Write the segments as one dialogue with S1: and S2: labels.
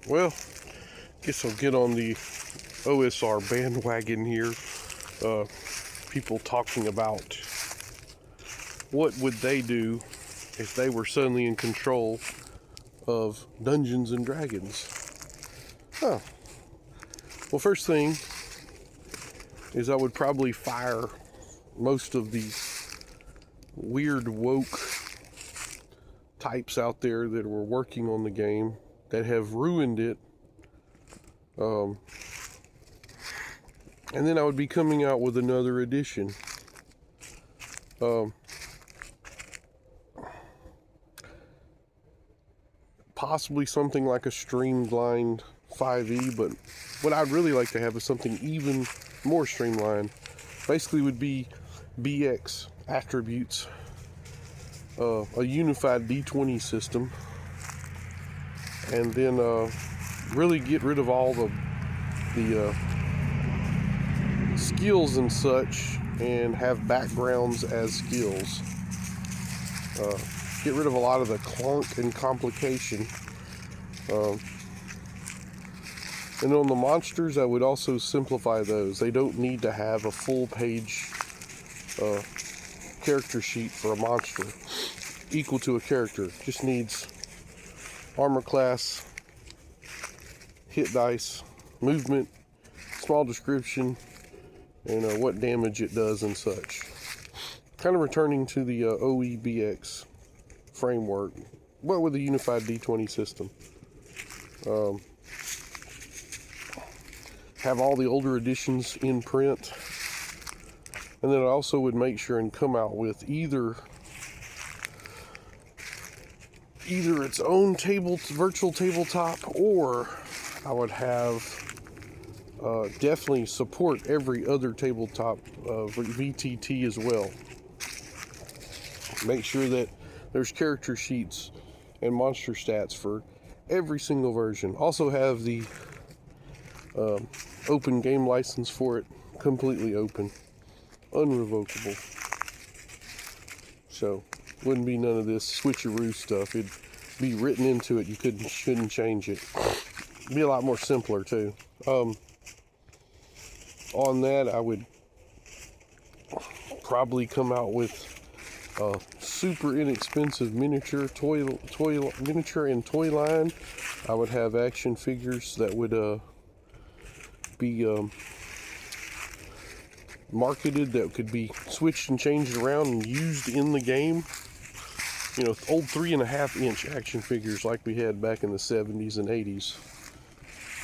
S1: Well, guess I'll get on the OSR bandwagon here. People talking about what would they do if they were suddenly in control of Dungeons and Dragons. Huh. Well, first thing is I would probably fire most of the weird woke types out there that were working on the game that have ruined it. And then I would be coming out with another edition. Possibly something like a streamlined 5e, but what I'd really like to have is something even more streamlined. Basically would be BX attributes, a unified D20 system, and then really get rid of all the skills and such, and have backgrounds as skills. Get rid of a lot of the clunk and complication. And on the monsters, I would also simplify those. They don't need to have a full page character sheet for a monster equal to a character. Just needs armor class, hit dice, movement, small description, and what damage it does and such. Kind of returning to the OEBX framework, but with a unified D20 system. Have all the older editions in print, and then I also would make sure and come out with either its own virtual tabletop, or I would have definitely support every other tabletop VTT as well. Make sure that there's character sheets and monster stats for every single version. Also have the open game license for it, completely open, unrevocable. So wouldn't be none of this switcheroo stuff. It'd be written into it. You shouldn't change it. It'd be a lot more simpler too. On that, I would probably come out with super inexpensive miniature and toy line. I would have action figures that would be marketed, that could be switched and changed around and used in the game. Old 3.5-inch action figures like we had back in the 70s and 80s.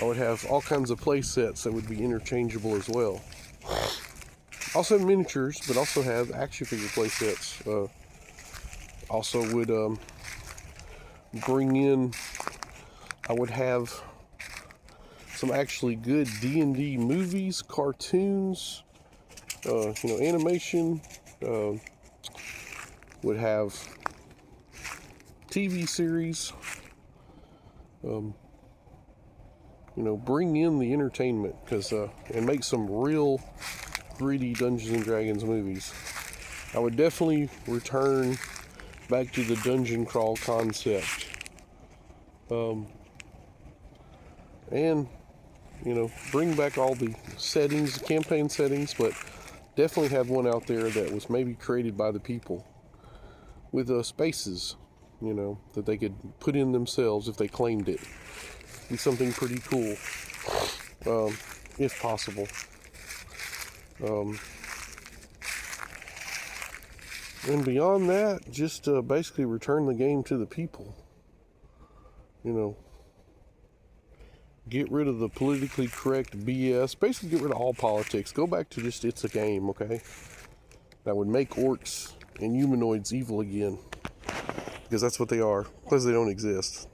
S1: I would have all kinds of play sets that would be interchangeable as well. Also have miniatures, but also have action figure play sets. Also would bring in, I would have some actually good D&D movies, cartoons, animation. Would have TV series. Bring in the entertainment, and make some real gritty Dungeons and Dragons movies. I would definitely return back to the dungeon crawl concept. And bring back all the settings, campaign settings, but definitely have one out there that was maybe created by the people with spaces, that they could put in themselves if they claimed it. Be something pretty cool, if possible. And beyond that, just basically return the game to the people. Get rid of the politically correct BS. Basically get rid of all politics. Go back to just, it's a game, okay? That would make orcs and humanoids evil again. Because that's what they are. Because they don't exist.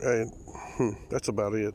S1: And that's about it.